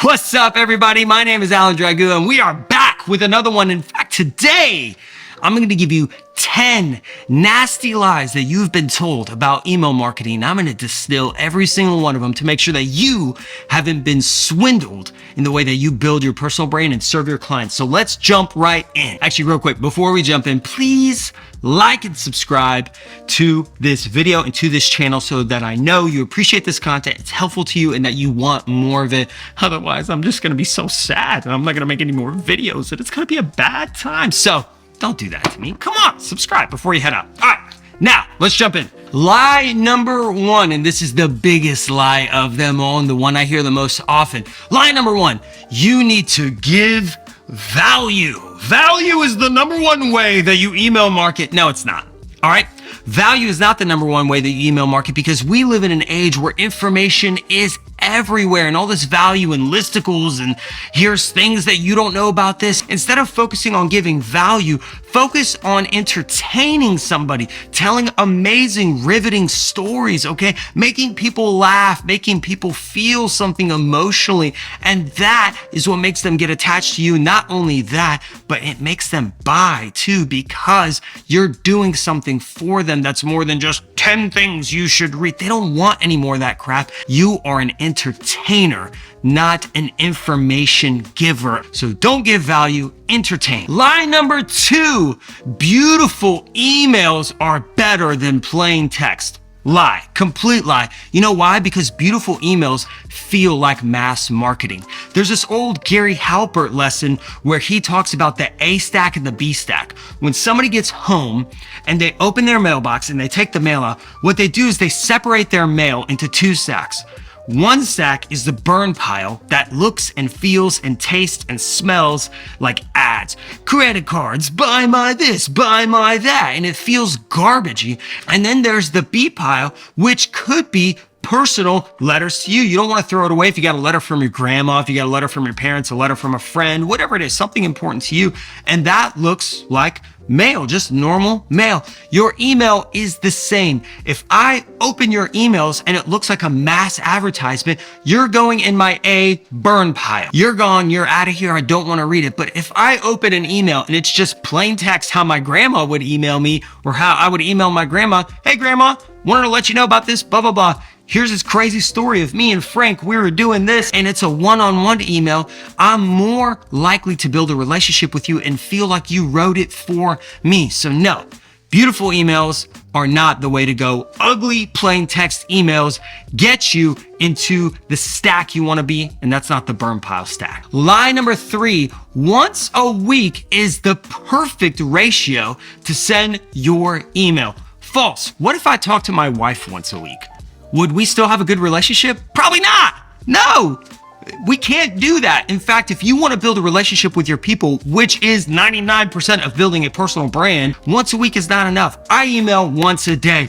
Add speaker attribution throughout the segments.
Speaker 1: What's up, everybody? My name is Alin, and we are back with another one. In fact, today, I'm going to give you 10 nasty lies that you've been told about email marketing. I'm going to distill every single one of them to make sure that you haven't been swindled in the way that you build your personal brand and serve your clients. So let's jump right in. Actually, real quick, before we jump in, please like and subscribe to this video and to this channel so that I know you appreciate this content, it's helpful to you, and that you want more of it. Otherwise, I'm just going to be so sad and I'm not going to make any more videos and it's going to be a bad time. So don't do that to me. Come on, subscribe before you head out. All right, now let's jump in. Lie number one, and this is the biggest lie of them all and the one I hear the most often. Lie number one, you need to give value. Value is the number one way that you email market. No, it's not. All right. Value is not the number one way that you email market because we live in an age where information is everywhere and all this value and listicles and here's things that you don't know about this. Instead of focusing on giving value, focus on entertaining somebody, telling amazing, riveting stories, okay? Making people laugh, making people feel something emotionally. And that is what makes them get attached to you. Not only that, but it makes them buy too because you're doing something for them that's more than just 10 things you should read. They don't want any more of that crap. You are an entertainer, not an information giver. So don't give value, entertain. Lie number two, beautiful emails are better than plain text. Lie, complete lie. You know why? Because beautiful emails feel like mass marketing. There's this old Gary Halpert lesson where he talks about the A stack and the B stack. When somebody gets home and they open their mailbox and they take the mail out, what they do is they separate their mail into two stacks. One stack is the burn pile that looks and feels and tastes and smells like ads. Credit cards, buy my this, buy my that, and it feels garbagey. And then there's the B pile, which could be personal letters to you. You don't want to throw it away if you got a letter from your grandma, if you got a letter from your parents, a letter from a friend, whatever it is, something important to you. And that looks like mail, just normal mail. Your email is the same. If I open your emails and it looks like a mass advertisement, you're going in my A burn pile. You're gone, you're out of here, I don't want to read it. But if I open an email and it's just plain text how my grandma would email me or how I would email my grandma, hey grandma, wanted to let you know about this, blah, blah, blah. Here's this crazy story of me and Frank. We were doing this and it's a one-on-one email. I'm more likely to build a relationship with you and feel like you wrote it for me. So no, beautiful emails are not the way to go. Ugly plain text emails get you into the stack you want to be, and that's not the burn pile stack. Lie number three, once a week is the perfect ratio to send your email. False. What if I talk to my wife once a week? Would we still have a good relationship? Probably not. No, we can't do that. In fact, if you want to build a relationship with your people, which is 99% of building a personal brand, once a week is not enough. I email once a day.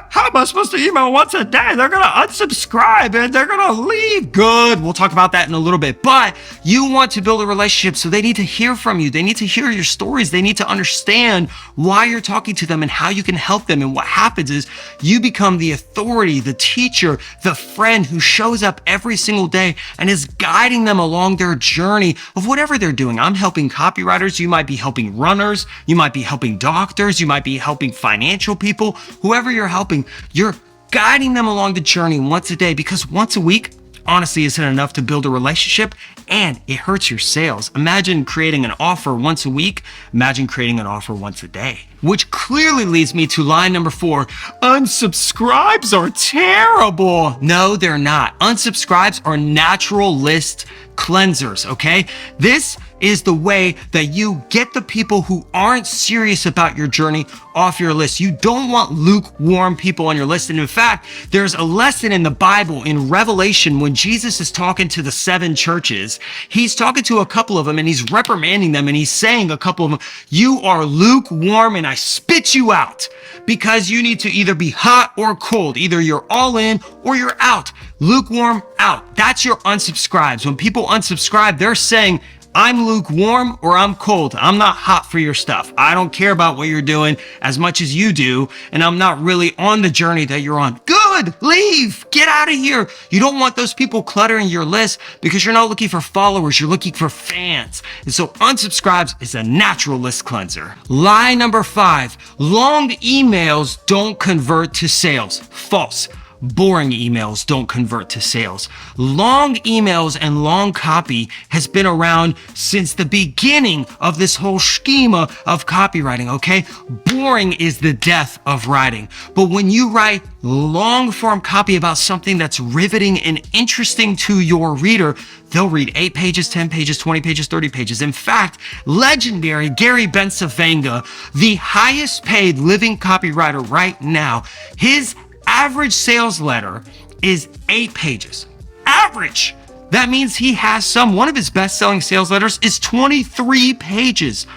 Speaker 1: How am I supposed to email once a day? They're going to unsubscribe and they're going to leave. Good. We'll talk about that in a little bit. But you want to build a relationship, so they need to hear from you. They need to hear your stories. They need to understand why you're talking to them and how you can help them. And what happens is you become the authority, the teacher, the friend who shows up every single day and is guiding them along their journey of whatever they're doing. I'm helping copywriters. You might be helping runners. You might be helping doctors. You might be helping financial people. Whoever you're helping, you're guiding them along the journey once a day, because once a week honestly isn't enough to build a relationship and it hurts your sales. Imagine creating an offer once a week. Imagine creating an offer once a day. Which clearly leads me to line number four. Unsubscribes are terrible. No, they're not. Unsubscribes are natural list cleansers, okay? This is the way that you get the people who aren't serious about your journey off your list. You don't want lukewarm people on your list. And in fact, there's a lesson in the Bible in Revelation when Jesus is talking to the 7 churches. He's talking to a couple of them and he's reprimanding them and he's saying a couple of them, you are lukewarm and I spit you out, because you need to either be hot or cold. Either you're all in or you're out. Lukewarm, out. That's your unsubscribes. When people unsubscribe, they're saying, I'm lukewarm or I'm cold. I'm not hot for your stuff. I don't care about what you're doing as much as you do, and I'm not really on the journey that you're on. Good. good. Leave. Get out of here. You don't want those people cluttering your list because you're not looking for followers. You're looking for fans. And so unsubscribes is a natural list cleanser. Lie number 5, long emails don't convert to sales. False. Boring emails don't convert to sales. Long emails and long copy has been around since the beginning of this whole schema of copywriting, okay? Boring is the death of writing. But when you write long form copy about something that's riveting and interesting to your reader, they'll read 8 pages, 10 pages, 20 pages, 30 pages. In fact, legendary Gary Bencivenga, the highest paid living copywriter right now, his average sales letter is 8 pages. Average. That means he has one of his best-selling sales letters is 23 pages.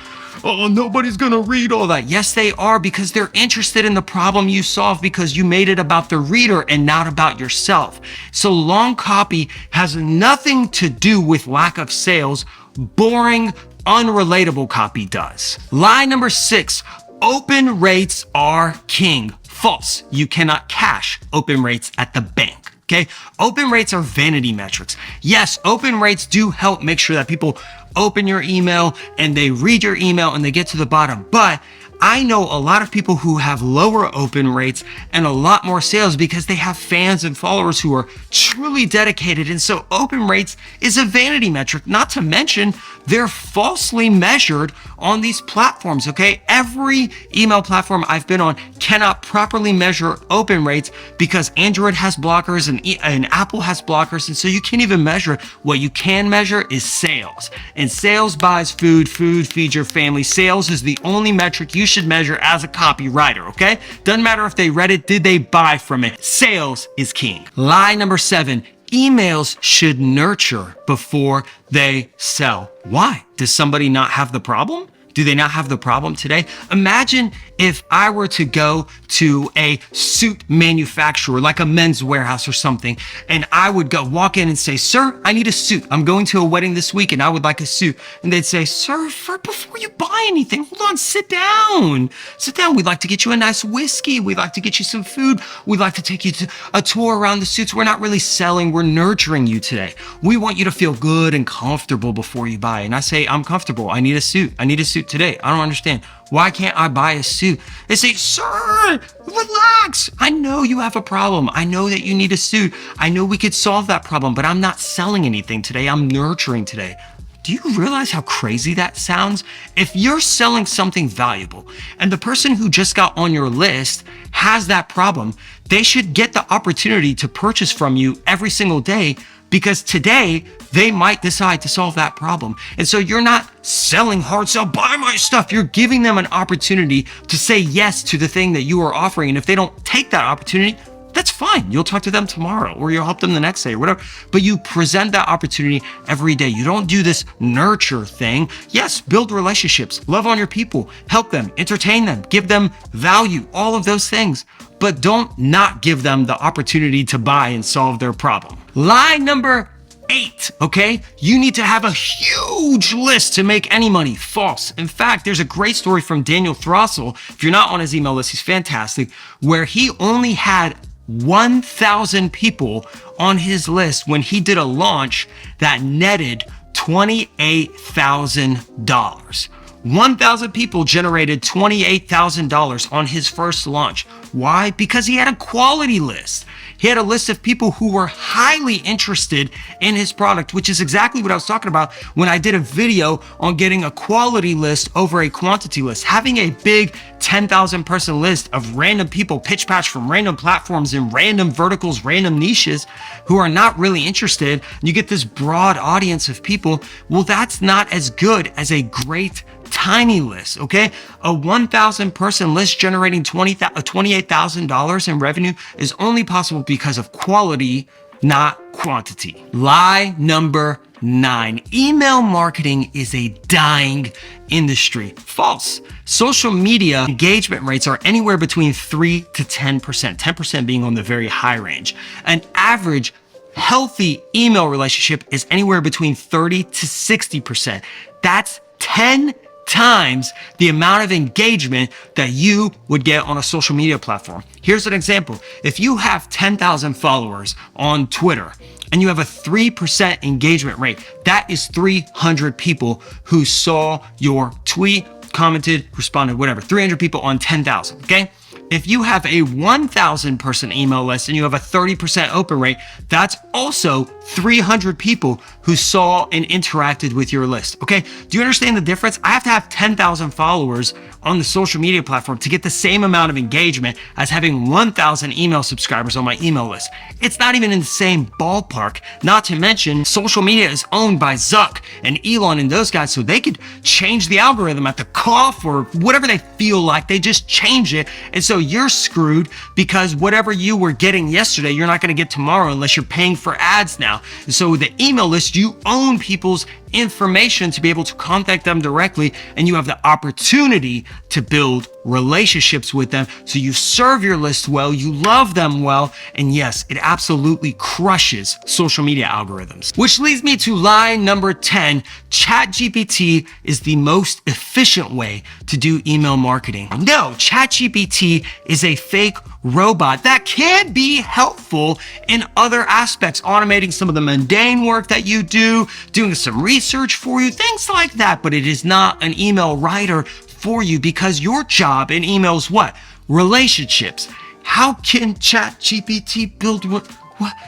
Speaker 1: Oh, nobody's gonna read all that. Yes, they are, because they're interested in the problem you solve because you made it about the reader and not about yourself. So long copy has nothing to do with lack of sales. Boring, unrelatable copy does. Lie number 6, open rates are king. False. You cannot cash open rates at the bank. Okay. Open rates are vanity metrics. Yes, open rates do help make sure that people open your email and they read your email and they get to the bottom. But I know a lot of people who have lower open rates and a lot more sales because they have fans and followers who are truly dedicated. And so open rates is a vanity metric, not to mention they're falsely measured on these platforms, okay? Every email platform I've been on cannot properly measure open rates because Android has blockers and Apple has blockers. And so you can't even measure it. What you can measure is sales. And sales buys food, food feeds your family. Sales is the only metric you should measure as a copywriter, okay? Doesn't matter if they read it, did they buy from it? Sales is king. Lie number 7, emails should nurture before they sell. Why? Does somebody not have the problem? Do they not have the problem today? Imagine if I were to go to a suit manufacturer, like a Men's Warehouse or something, and I would walk in and say, "Sir, I need a suit. I'm going to a wedding this week and I would like a suit." And they'd say, "Sir, before you buy anything, hold on, sit down. Sit down. We'd like to get you a nice whiskey. We'd like to get you some food. We'd like to take you to a tour around the suits. We're not really selling. We're nurturing you today. We want you to feel good and comfortable before you buy." And I say, "I'm comfortable. I need a suit. I need a suit today. I don't understand. Why can't I buy a suit?" They say, "Sir, relax. I know you have a problem. I know that you need a suit. I know we could solve that problem, but I'm not selling anything today. I'm nurturing today." Do you realize how crazy that sounds? If you're selling something valuable and the person who just got on your list has that problem, they should get the opportunity to purchase from you every single day, because today they might decide to solve that problem. And so you're not selling hard sell, buy my stuff. You're giving them an opportunity to say yes to the thing that you are offering. And if they don't take that opportunity, that's fine. You'll talk to them tomorrow or you'll help them the next day or whatever. But you present that opportunity every day. You don't do this nurture thing. Yes, build relationships, love on your people, help them, entertain them, give them value, all of those things. But don't not give them the opportunity to buy and solve their problem. Lie number 8, okay? You need to have a huge list to make any money. False. In fact, there's a great story from Daniel Throssell. If you're not on his email list, he's fantastic, where he only had 1,000 people on his list when he did a launch that netted $28,000. 1,000 people generated $28,000 on his first launch. Why? Because he had a quality list. He had a list of people who were highly interested in his product, which is exactly what I was talking about when I did a video on getting a quality list over a quantity list. Having a big 10,000 person list of random people pitch patch from random platforms in random verticals, random niches who are not really interested, and you get this broad audience of people. Well, that's not as good as a great tiny list, okay? A 1,000 person list generating $28,000 in revenue is only possible because of quality, not quantity. Lie number 9, email marketing is a dying industry. False. Social media engagement rates are anywhere between 3 to 10%, 10% being on the very high range. An average healthy email relationship is anywhere between 30 to 60%. That's 10 times the amount of engagement that you would get on a social media platform. Here's an example. If you have 10,000 followers on Twitter and you have a 3% engagement rate, that is 300 people who saw your tweet, commented, responded, whatever. 300 people on 10,000, okay? If you have a 1,000 person email list and you have a 30% open rate, that's also 300 people who saw and interacted with your list, okay? Do you understand the difference? I have to have 10,000 followers on the social media platform to get the same amount of engagement as having 1,000 email subscribers on my email list. It's not even in the same ballpark. Not to mention, social media is owned by Zuck and Elon and those guys, so they could change the algorithm at the cough or whatever they feel like. They just change it. And so you're screwed because whatever you were getting yesterday, you're not going to get tomorrow unless you're paying for ads now. And so the email list, you own people's information to be able to contact them directly, and you have the opportunity to build relationships with them. So you serve your list well, you love them well, and yes, it absolutely crushes social media algorithms. Which leads me to line number 10, ChatGPT is the most efficient way to do email marketing. No, ChatGPT is a fake robot that can be helpful in other aspects, automating some of the mundane work that you do, doing some research for you, things like that, but it is not an email writer for you because your job in email is what? Relationships. How can ChatGPT build what?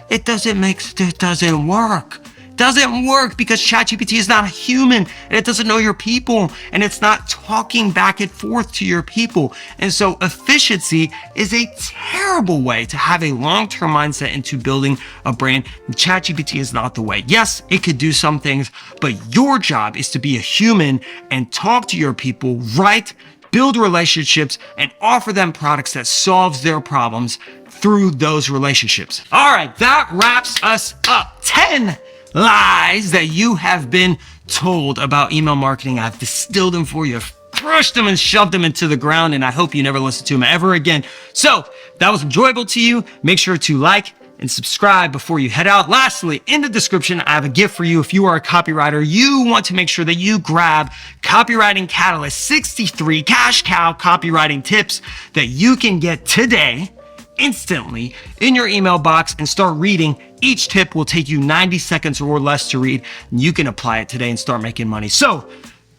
Speaker 1: It doesn't work. Doesn't work because ChatGPT is not a human and it doesn't know your people and it's not talking back and forth to your people. And so efficiency is a terrible way to have a long-term mindset into building a brand. ChatGPT is not the way. Yes, it could do some things, but your job is to be a human and talk to your people, write, build relationships, and offer them products that solves their problems through those relationships. All right, that wraps us up. 10 lies that you have been told about email marketing. I've distilled them for you, crushed them and shoved them into the ground, and I hope you never listen to them ever again. So if that was enjoyable to you, make sure to like and subscribe before you head out. Lastly, in the description, I have a gift for you. If you are a copywriter, you want to make sure that you grab Copywriting Catalyst 63 cash cow copywriting tips that you can get today instantly in your email box and start reading. Each tip will take you 90 seconds or less to read. You can apply it today and start making money. So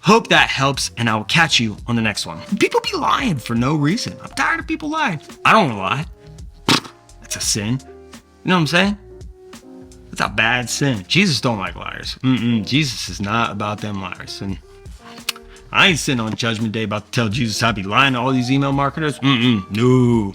Speaker 1: hope that helps, and I will catch you on the next one. People be lying for no reason. I'm tired of people lying. I don't want to lie. That's a sin. You know what I'm saying? That's a bad sin. Jesus don't like liars. Jesus is not about them liars. And I ain't sitting on Judgment Day about to tell Jesus I'd be lying to all these email marketers. No.